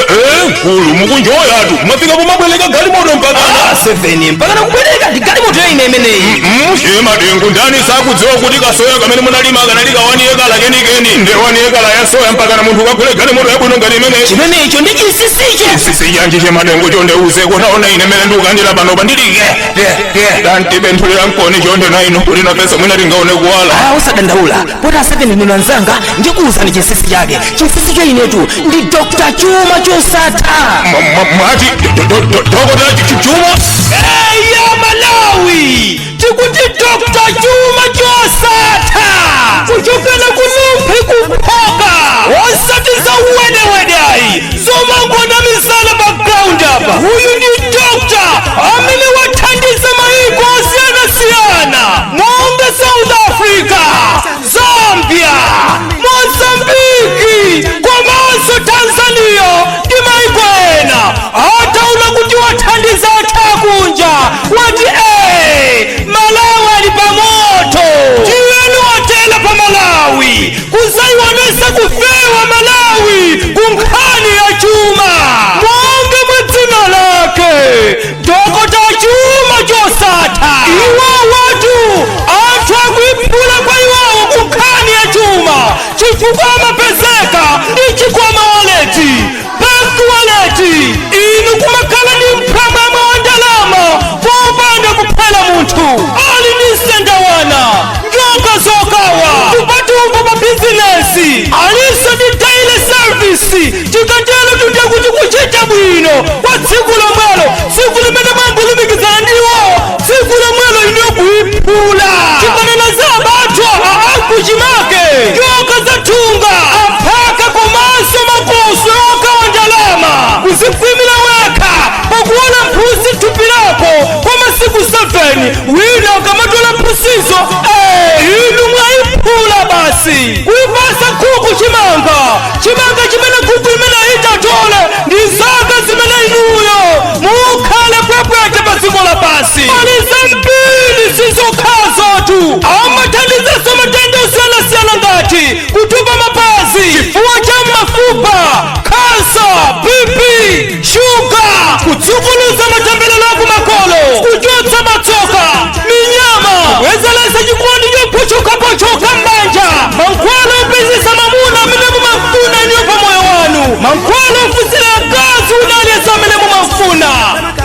Kulu mukunjoya tu mwafika pomabweleka galimoto mpaka 7 mpaka nakubweleka ndi galimoto imeneyi. Madengu ndani sakudziwa kuti kasoya kamene munalima kanalika 1 ekala kenikeni nde 1 ekala ya soya mpaka na munthu ukagule galimoto yabwino ngati imeneyi. Chimenecho ndi chisisicho. Chisisi yanji chemadengu chonde uzeko naona ine mene ndikukandira panopa ndilike tantibentulira mkoni chonde na ino kuti napesa mwina tingaone kuwala. Usadandaula pota 7 ndino nzanga ndikuwuzani chisisi chake. Chisisi cho inetu ndi Dr. Chuma chosatha. Mwati Dr. Chuma? Ya Malawi tikuti Dr. Chuma chosatha kuchokera kunumphi kuphoka osatiza uweneweneyi somangona misala background apa. Uyu ndi Dr. amene wathandiza mayiko osiyana-siyana monga South Africa, Zambia, Mozambiki komanso Tanzania ndi mayiko ena. Ataula kuti wathandiza athakunja wati Malawi ali pamoto. Tiyeni watela pa Malawi kusayiwonesa kufewa Malawi kunkhani ya chuma monge mwedzina lake Dr. Chuma chosatha. Iwo watu anthu akuiphula kwa iwowo kunkhani ya chuma chifukwa amapezeka ndi chikwama waleti, bank waleti. Inu kumakhala ndi mphamamo wa ndalama popanda kuphela munthu ali ndi sendawana njoka zokawa kupatumbo pa bizinesi aliso ndi daily service. Tikatelo tudya kuti kuchita bwino kwa tsiku lomwelo, tsiku limene mwambulumikizana ndiwo, tsiku lomwelo ino kuiphula. Chipanena za abatwa akuchimake njoka zathunga aphaka komanso makoso okawa ndalama kuzifimira wekha pakuona mphusi thupi lako kwa masiku 7 wina ukamatola mphusizo inu mwayiphula basi kuipasa nkhuku chimanga chimene nkhuku imene itatole ndi zaka zimene inuyo mukhale pwepwete pa dziko lapasi. Pali zambiri sizokhazotu amathandizaso matenda osiyana-siyana ngati kutupa mapazi, chifuwa cha mafupa, kansa, BP, shuga, kutsukuluza matembelero akumakolo, kuchotsa matsoka, minyama, kuwezalesa chikondi chopochoka m'manja, mankhwala opezesa mamuna amene mumafuna iniyo pa moyo wanu, mankhwala ofusira akazi unaliyesa amene mumafuna,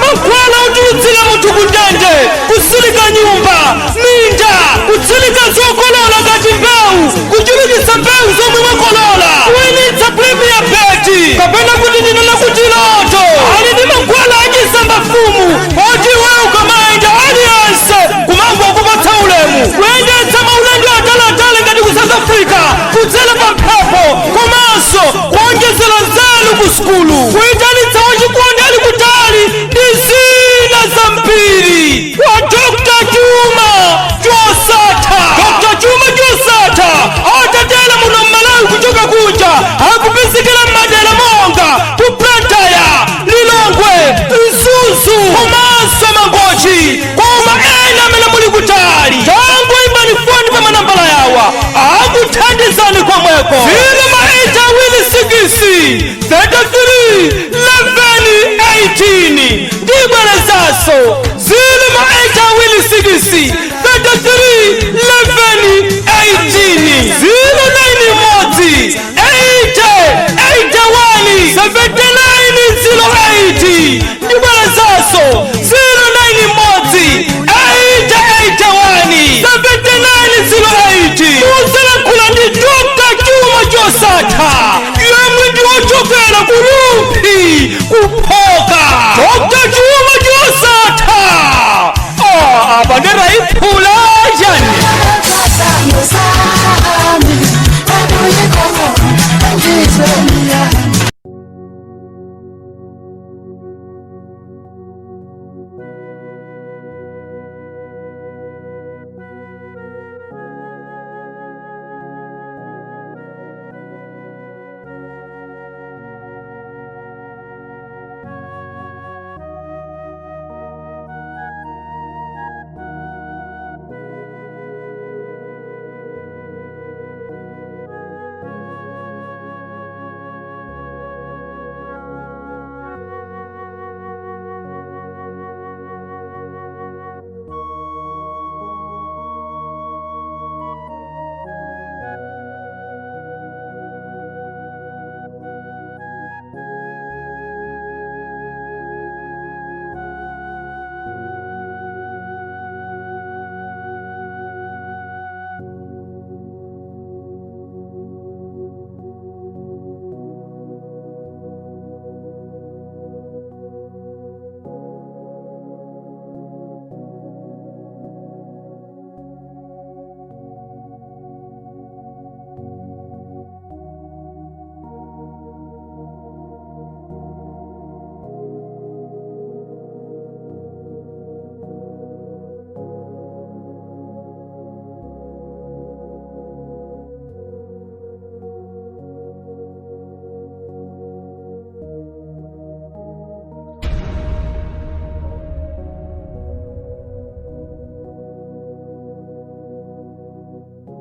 mankhwala otulutsira munthu kundende, kusilika nyumba, minda, kutsilika zokolola ngati mbewu, kuchulukitsa mbewu zomwe mwakolola, kuwinitsa premier beti kapena kuti ndinena kuti loto. Ali ndi mankhwala achisamba fumu oti iwe ukamaenda aliyense kumanga wakupatsa ulemu, kuyendetsa maulendo ataliatali ngati ku South Africa kudzera pa mphepo komanso kuonjezera nzeru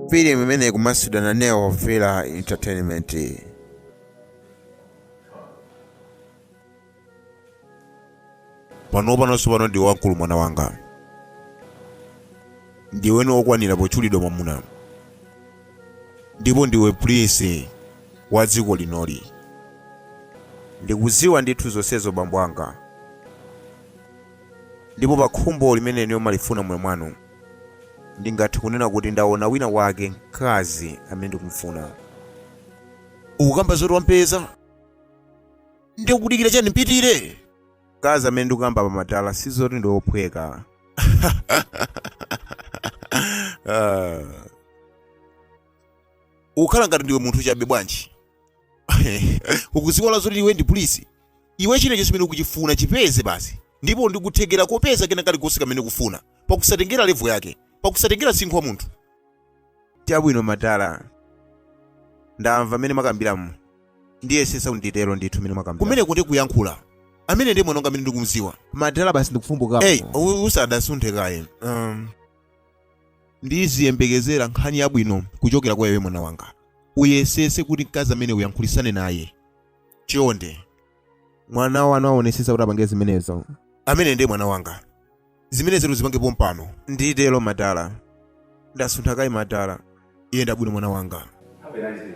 Film imene kumasida na Neo Villa Entertainment. Panopa nonso pano ndi wankulu mwana wanga. Ndiwe wokwanira pochulidwa mwamuna. Ndipo ndiwe prince wa dziko linoli. Ndikuziwa ndithu zonsezo bambo anga. Ndipo pa khumbo limene niyo malifuna moyo mwanu, ndingathe kunena kuti ndaona wina wake mkazi amene ndikumfuna. Ukukamba zoti wampeza? Ndikudikira chani mpitire? Mkazi amene ndikukamba pa matala sizoti ndiophweka. Ukhala ngati ndiwe munthu chabe bwanji. Ukuziwala zoti iwe ndi polisi. Iwe chine chimene ukuchifuna chipeze basi. Ndipo ndikuthekera kopeza kena kalikonse kamene kufuna. Pakusatengera level yake. Pakusatengera sinkhu wa munthu. Chabwino matala. Ndamva amene makambiramu. Ndiye sesa unditero ndithu amene makambira. Kumene kuti kuyankhula. Amene ndi mwana wanga amene ndikumziwa. Matala basi ndikufumbuka. Usadasunthe kaye. Ndiziyembekezera nkhani yabwino kuchokera kwa iwe mwana wanga. Uyesese kuti mkazi amene uyankhulisane naye. Chonde. Mwana wanu aonesesa kuti apange zimenezo. Amene ndi mwana wanga. Zimene zeru zipange pompano. Nditero matala. Ndasuntha kaye matala. Iye ndabwino mwana wanga. Have a nice day.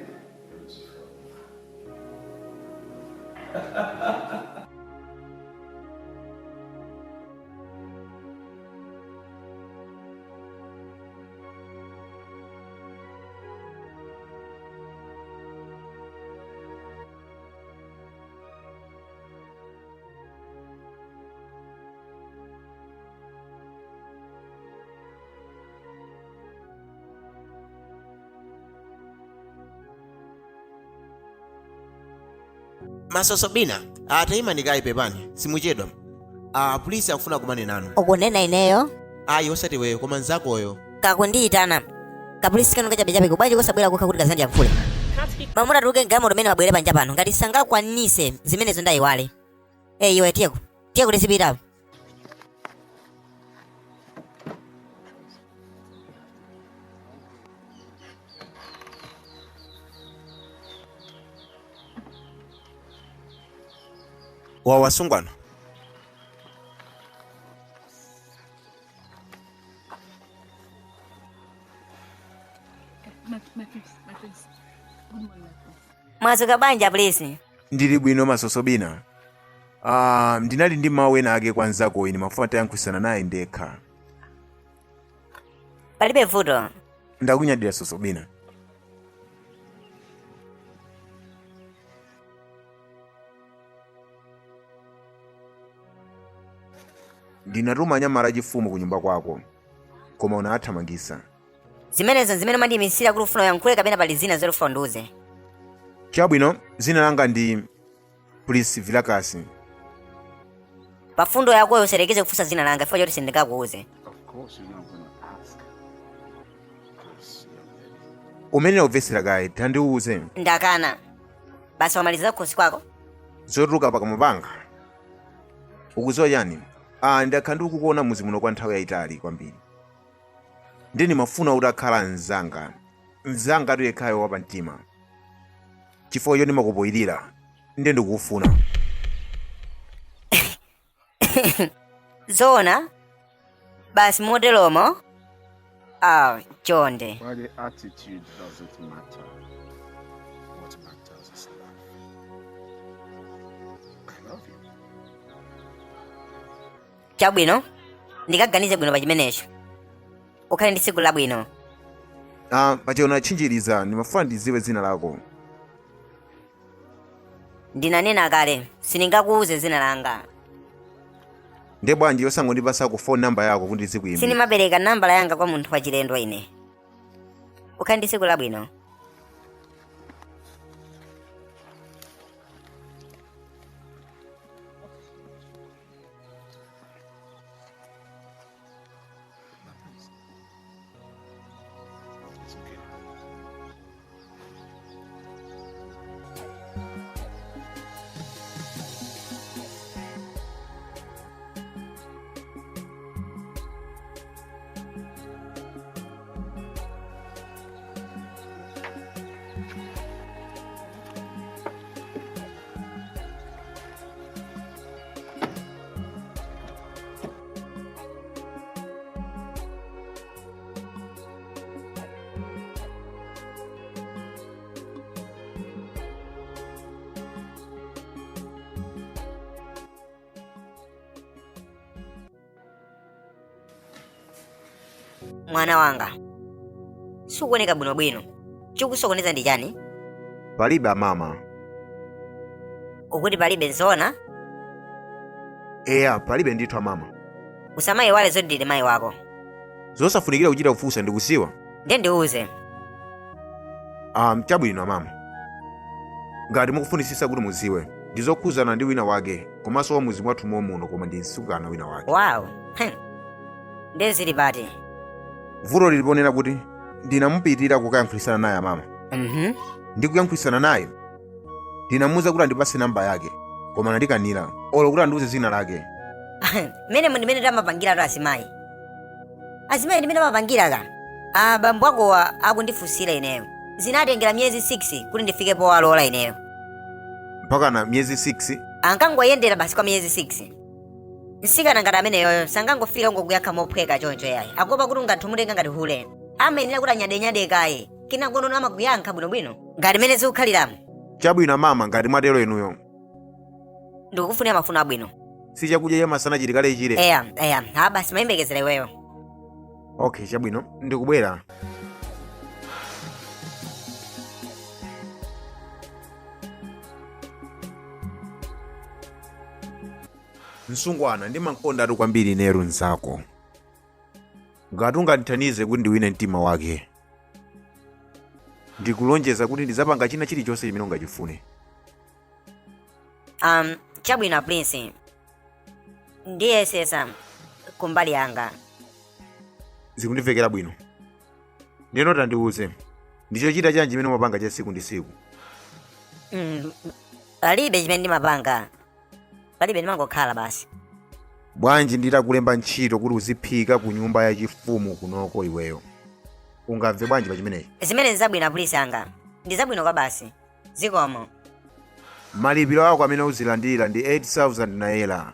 Masosobina, atayima ndikayi pepani, simuchedwa. Polisi akufuna kumane nanu. Ukunena ineyo? Ayi osati weyo, koma nzakoyo. Kakundiyitana. Kapolisi kanu kachabechabe kubwanji kosabwera kukha kuti kazandi akufule. Mamuna tuluke ngamo limene mabwere panja pano, ngati sangakwanise zimenezo ndayiwale. Iwe tiyeko tisipitapo. Wawasungwana. Mwasuka banja polisi. Ndili bwino Masosobina. Ndinali ndi mawu ena ake kwa nzako ine mafuna tayankhulitsana naye ndekha. Palibe vuto. Ndakunyadira Sosobina. Ndinatuma nyamara chifumu ku nyumba kwako. Koma unathamangisa. Zimenezo zimene mandimisira kuti ufuna yankhule kapena pali zina zofuna ndiuze. Chabwino, zina langa ndi Prince Vilakasi. Pafundo yakoyo userekeze kufunsa zina langa chifukwa choti sindingakuuze. Umene obvesera kaye tandiuze. Ndakana. Basi wamaliza kukhosi kwako. Zotuluka pakamwa panga. Ukuziwa chani? Ndakhala ndikukuona muzi muno kwa nthawi yayitali kwambiri. Ndeni mafuna kuti akhala mzanga atu yekhayo wapamtima. Chifukwa choti ndimakupoyirira ndiye ndikufuna. Zona? Basi modelomo? Chonde. Why the attitude doesn't matter. What matters is love. I love you. Chabwino? Ndikaganize bwino pa chimenecho. Ukhale ndi tsiku labwino. Pachona chinjiriza ndimafuna ndiziwe zina lako. Ndinanena kale, sindingakuuze zina langa. Ndiye bwanji osangondipasa ku phone number yako kuti ndizikuimba. Sindimapereka nambala yanga kwa munthu wachilendo ine. Ukhale ndi tsiku labwino. Mwana wanga. Sukuoneka bwinobwino. Chikusokoneza ndi chani? Palibe amama. Ukuti palibe nzona? Eya, palibe ndithu amama. Usamaye wale zoti ndili mayi wako. Zosafunikira kuchita ufusa ndikusiwa. Ndiuze. Chabwino amama. Ngati mukufunisisa kuti muziwe, ndizokhuzana ndi wina wake, komanso wa muzi mwathu muno koma ndi msungwana wina wake. Wow. Ndezili pati. Vuto liliponera kuti ndinamupitirira kukayankhulisana naye amama. Ndikuyankhulisana naye, ndinamuwuza kuti andipase namba yake, koma nandikanira, olo kuti andiwuze dzina lake. Mene tamapangira to asimayi. Asimayi ndimene amapangira ka. Bambo ako akundifusira ineyo. Zinatengera miyezi 6 kuti ndifike powalola ineyo. Mpaka na miyezi 6? Ankangoyendera basi kwa miyezi 6. Nsikana ngati ameneyo sangangofika ngokuyankha mophweka choncho yayi. Akopa kuti ungathumulenga ngati hule. Amenera kuti anyade kaye. Kina ngono amakuyankha bwinobwino. Ngati mene zikukhaliramo. Chabwino mama, ngati mwatero inuyo. Ndikukufunira mafuno abwino. Si chakudya cha masana chili kale chire. Eya. Basi mayembekezera iweyo. Okay, chabwino. Ndikubwera. Msungwana ndimakukonda kwambiri nero nzako. Ngati ungandithandize kuti ndiwine mtima wake, ndikulonjeza kuti ndizapanga china chilichonse chimene ungachifune. Chabwino Prince. Ndiye sesa kumbali yanga. Zikundivekera bwino. Ndino tandiuze. Ndicho chita chanji chimene umapanga cha siku ndi siku. Palibe chimene ndimapanga. Palibe ndimangokhala basi. Bwanji nditakulemba ntchito kuti uziphika ku nyumba ya chifumu kunoko iweyo. Ungamve bwanji pa chimenechi? Zimene nzabwino Prince anga. Ndizabwino kwa basi. Zikomo. Malipiro ako amene uzilandira ndi 8,000 naira.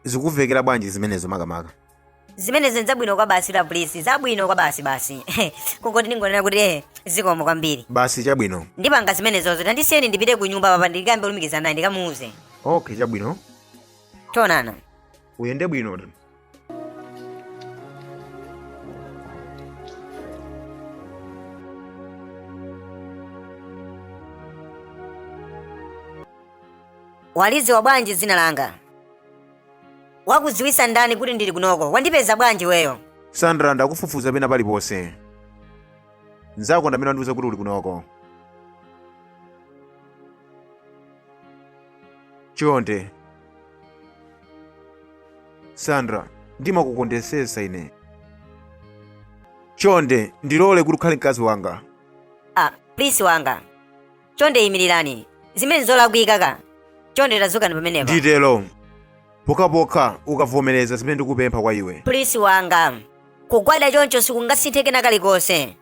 Zikuvekera bwanji zimenezo makamaka? Zimene nzabwino kwa basi la Prince. Zabwino kwa basi. Kungoti ningonena kuti zikomo kwambiri. Basi chabwino. Ndipanga zimenezo tandisiyeni ndipite ku nyumba papa ndikambe olumikizana naye ndikamuuze. Okay, chabwino. Tonana. Uyende bwino. Walidziwa bwanji dzina langa? Wakudziwitsa ndani kuti ndili kunoko? Wandipeza bwanji weyo? Sandra, ndakufufuza pena paliponse. Nzako ndamene wandiwuza kuti uli kunoko. Chonde. Sandra, ndimakukondesesa ine. Chonde, ndilole kuti ukhale mkazi wanga. Prince wanga. Chonde imirirani. Zimene zolakwika ka. Chonde tazukani pamenepa. Nditelo. Pokhapokha ukavomereza zimene ndikupempha kwa iwe. Prince wanga. Kugwada choncho sikungasinthe kena kalikonse.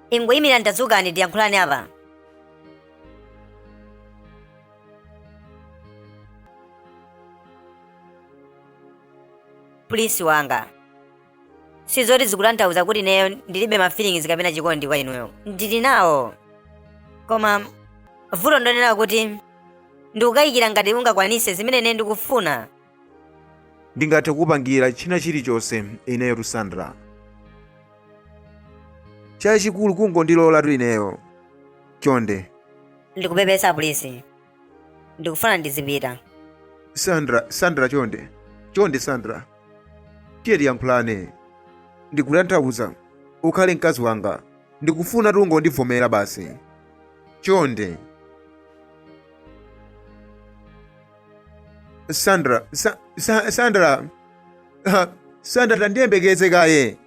Ingoyimira ndazukani ndiyankhulani apa. Prince wanga. Sizoti zikutanthauza kuti neyo ndilibe ma feelings kapena chikondi kwa inuyo. Ndili nawo. Koma vuto ndonena kuti ndikukayikira ngati ungakwanise zimene ine ndikufuna. Ndingathe kupangira china chilichonse ineyo Sandra. Chachikulu kungondilola tu ineyo. Chonde. Ndikupepesa Prince. Ndikufuna ndizipita. Sandra chonde. Chonde Sandra. Tiye tiyankhulane. Ndikutanthauza ukhale mkazi wanga. Ndikufuna tu ungondivomera basi. Chonde. Sandra. Sandra tandiyembekeze kaye.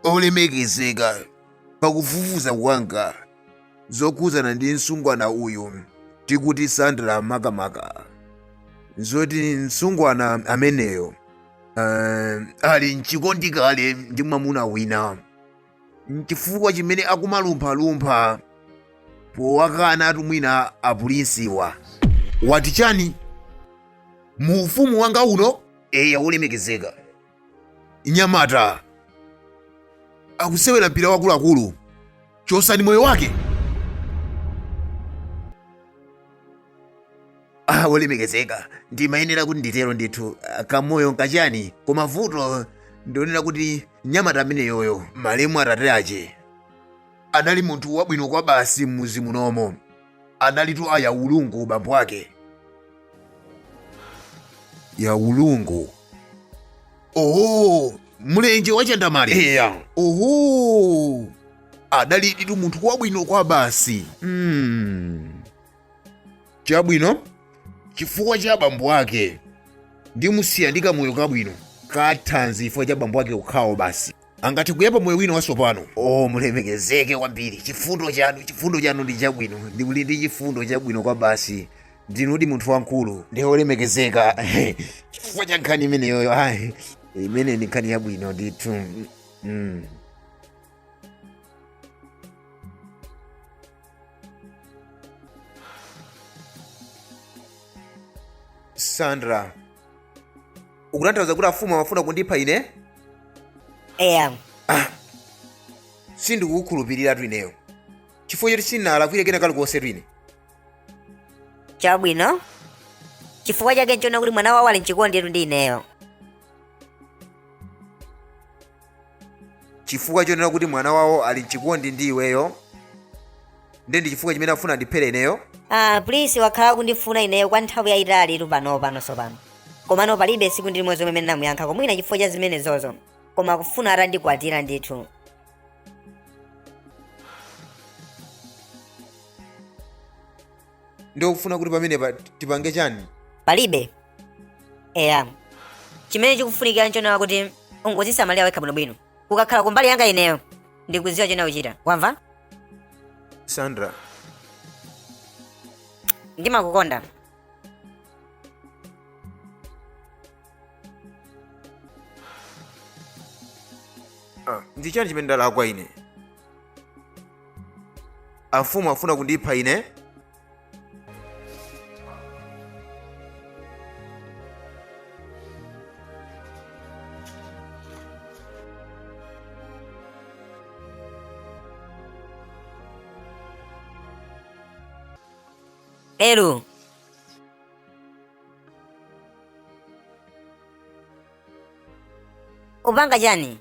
Olemekezeka pakufufuza kwanga zokhuzana ndi msungwana uyu tikuti Sandra makamaka. Zoti msungwana ameneyo ali mchikondi kale ndi mwamuna wina. Chifukwa chimene akumalumphalumpha powakana atumwina apulinsiwa. Wati chani? Mu ufumu wanga uno? Eya olemekezeka. Nyamata. akusewera mpira wakuluakulu chosani moyo wake. Wolemekezeka ndimayenera kuti nditero ndithu, kamoyo nkachani, koma vuto ndionera kuti mnyamata ameneyoyo malemu atate ache anali munthu wabwino kwa basi m'muzi munomo, analitu aya ulungu bambo ake. Ya ulungu. Oho, mlenje wachandamale. Eya. Oho, adalitu munthu wabwino kwa basi. Chabwino chifukwa cha bambo ake ndimusiya ndi kamoyo kabwino kathanzi chifukwa cha bambo ake ukhawo basi angati kuyapa moyo wino wasopano. Mulemekezeke kwambiri, chifundo chanu ndi chabwino, ndikuli ndi chifundo chabwino kwa basi, ndinudi munthu wankulu ndi olemekezeka chifukwa cha nkhani imeneyoyo. Imene ndi nkhani yabwino ndithu. Sandra, ukutanthauza kuti afumu amafuna kundipha ine? Eya. Sindikukukhulupirira ineyo chifukwa choti sinalakwire kena kalikonse ine. Chabwino chifukwa chake nchona kuti mwana wawo ali mchikondi ndi ineyo. Chifukwa chonena kuti mwana wawo ali mchikondi ndi iweyo ndi chifukwa chimene afuna ndiphere ineyo? Please wakhala kundifuna ineyo kwa nthawi yayitali tu pano sopano, komano palibe siku ndi limodzi umene namuyankha komwina chifukwa cha zimene zozo, koma kufuna atandikwatira ndithu. Ndi kufuna kuti pamene tipange chani? Palibe. Eya, chimene chikufunikira nchona kuti ungozisamalira wekha bwinobwino, ukakhala kumbali yanga ineyo ndikudziwa chena uchita, wamva? Sandra, ndimakukonda. ndi chani chimene ndalakwa ine? Afumu afuna kundipha ine? Eru, upanga chani?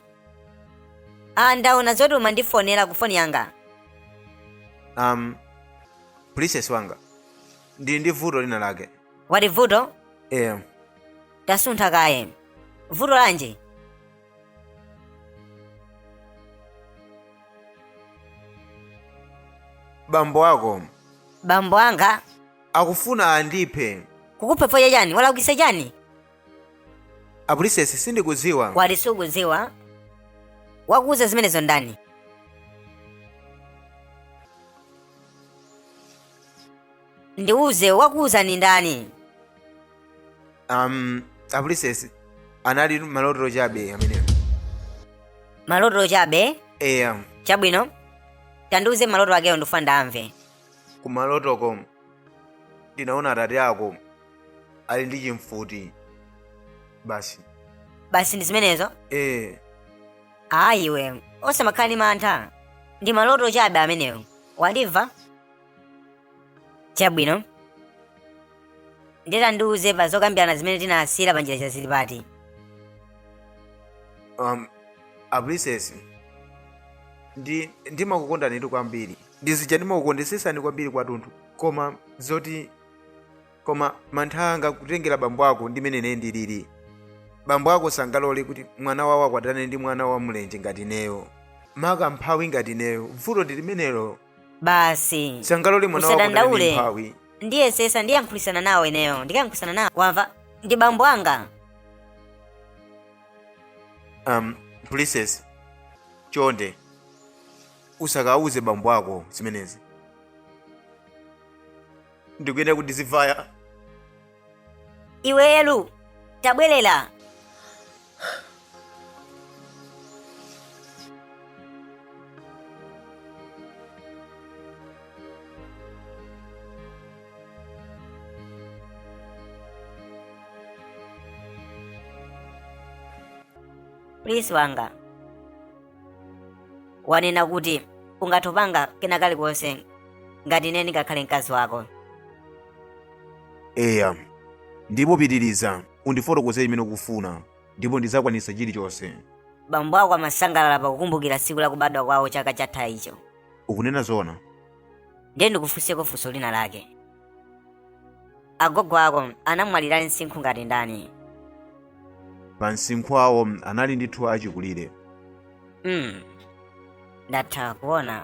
Ndaona zoti umandifonera ku foni yanga. Princess wanga, ndi vuto lina lake. Wati vuto? Tasuntha kaye. Vuto lanje? Bambo ako. Bambo anga akufuna andiphe. Kukupha chifukwa chani? Walakwitsa chani? Princess sindikudziwa. Wati sukudziwa? Wakuuza zimenezo ndani? Ndiuze, wakuuza ni ndani? Princess anali maloto chabe amene. Maloto chabe? Eya. Chabwino tandiuze maloto akeyo ndifuna ndamve. Kumalotoko ndinaona atate ako ali ndi chimfuti basi. Basi ndi zimenezo? Iwe osamakhala ndi mantha, ndi maloto chabe ameneyo, wandimva? Chabwino nditandiuze pa zokambirana zimene tinasiyira panjira chazilipati. Princess ndimakukonda nitu kwambiri, ndizija ndimakukondesesani kwambiri kwathunthu, koma mantha anga kutengera bambo ako ndimene ine ndilili. Bambo ako sangalole kuti mwana wawo akwatane ndi mwana wa mlenje ngati neyo, maka mphawi ngati neyo. Vuto ndi limenelo basi. Sangalole mwana wawo akwatane ndi mphawi. Ndiye sesa ndiyankhulisana nawo ineyo, ndikayankhulana nawo, wamva? Ndi bambo anga. Princess, chonde usakauze bambo ako zimenezi, ndikuyenera kuti zivaya. Iwelu tabwelela. Please wanga, wanena kuti ungatopanga kena kalikonse ngati ine ndingakhale mkazi wako. Eya, ndipo pitiriza undifotokoze imene ukufuna ndipo ndizakwanisa chilichonse. Bambo ako amasangalala pakukumbukira tsiku la kubadwa kwawo chaka chatha icho. Ukunena zona? Ndiye ndikufunseko funso lina lake. Agogo ako anamwalira msinkhu ngati ndani? Pa msinkhu awo anali ndithu achikulire. Ndatha kuona.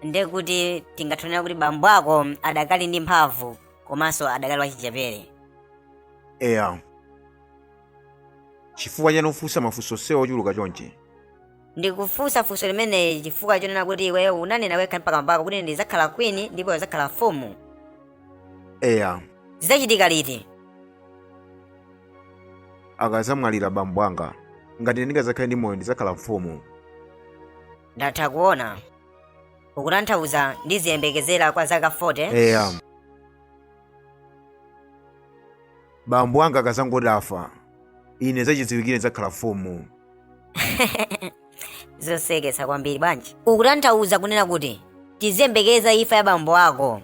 Ndiye kuti tingathonera kuti bambo ako adakali ndi mphamvu komanso adakali wachichepere. Eya, chifukwa chani ufunsa mafunso sewa ochuluka chonchi? Ndikufunsa funso limene chifukwa chonena kuti iweyo unanena wekha mpaka mpaka kuti ndizakhala queen ndipo ndizakhala mfumu. Eya, Zizachitika liti? akazamwalira bambo anga ngati ndingazakhale ndi moyo ndizakhala mfumu. Ndatha kuona. Ukutanthauza ndiziyembekezera kwa zaka 40? Eya, bambo anga akazangoti afa ine zachidziwikire ndizakhala mfumu. Zosekesa kwambiri bwanji. Ukutanthauza kunena kuti tiziyembekeza imfa ya bambo ako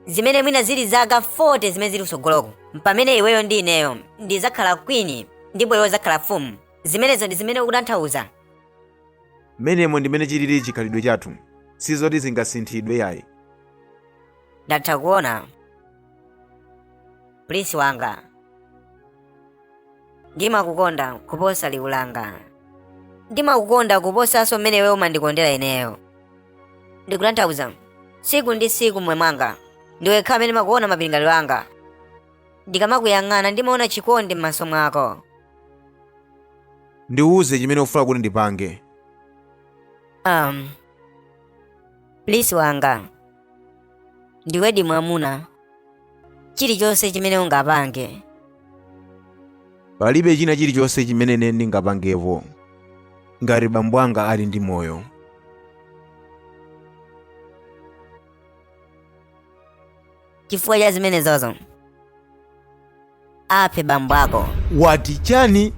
zimene mwina zili zaka 40 zimene zili kusogoloko, pamene iweyo ndi ineyo ndizakhala queen ndipo iweyo zakhala mfumu. Zimenezo ndi zimene ukutanthauza? Menemo ndimene chilili chikhalidwe chathu, sizoti zingasinthidwe yayi. Ndatha kuona. Prince wanga, ndimakukonda kuposa liwu langa. Ndimakukonda kuposanso mmene iweyo umandikondera ineyo. Ndikutanthauza siku ndi siku mmwe mwanga ndiwekha amene makuona mapilingaliro anga. Ndikamakuyang'ana ndimaona chikondi m'maso mwako. Ndiuze chimene ufuna kuti ndipange. Prince wanga, ndiwedi mwamuna. Chilichonse chimene ungapange. Palibe china chilichonse chimene ine ndingapangepo ngati bambo anga ali ndi moyo. Chifukwa cha zimene zozo aphe bambo ako. Wati chani?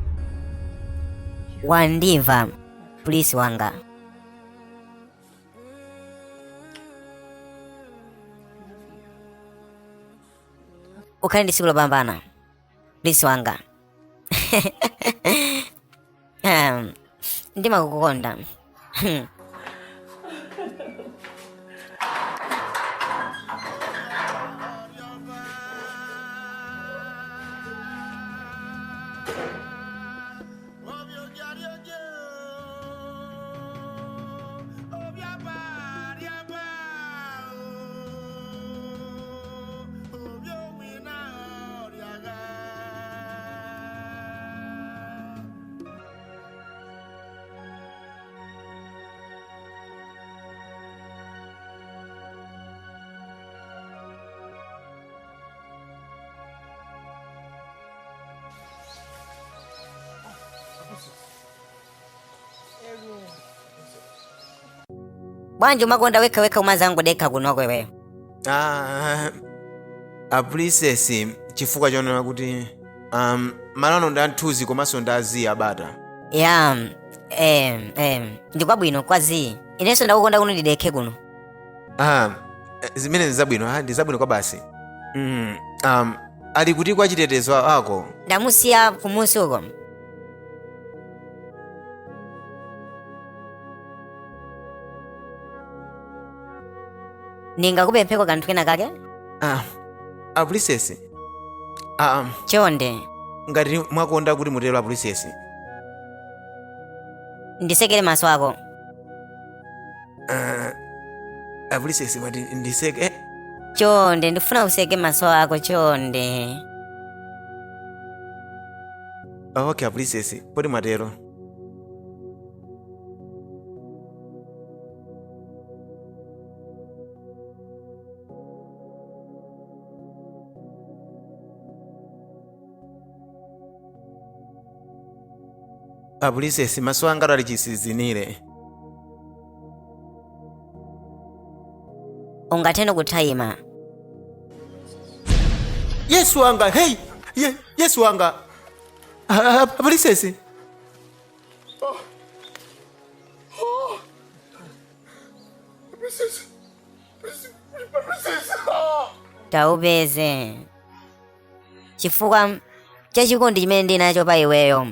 Wandimva Prince wanga. Ukhale ndi tsiku lopambana Prince wanga. Ndimakukonda. Bwanji umakonda wekha umazangu dekha kunoko iweyo. A princess chifukwa chonena kuti malano ndi anthuzi komanso ndi aziya abata. Ya, ndikwabwino kwazi. Inenso ndakukonda kuno ndidekhe kuno. Zimene ndizabwino, ndizabwino kwa basi. Ali kuti kwa chitetezo ako. Ndamusiya kumusi uko. Ningakupempheko kanthu kena kake? A princess. Chonde. Ngati mwakonda kuti mutero a princess. Ndisekere maso ako. A princess mati ndiseke. Chonde ndifuna useke maso ako chonde. Okay a princess, poti mwatero. A princess maso anga ali chisizinire. Ungateno kuthaima. Yesu wanga, hey! Yesu wanga. A princess. taupeze chifukwa cha chikondi chimene ndinacho pa iweyo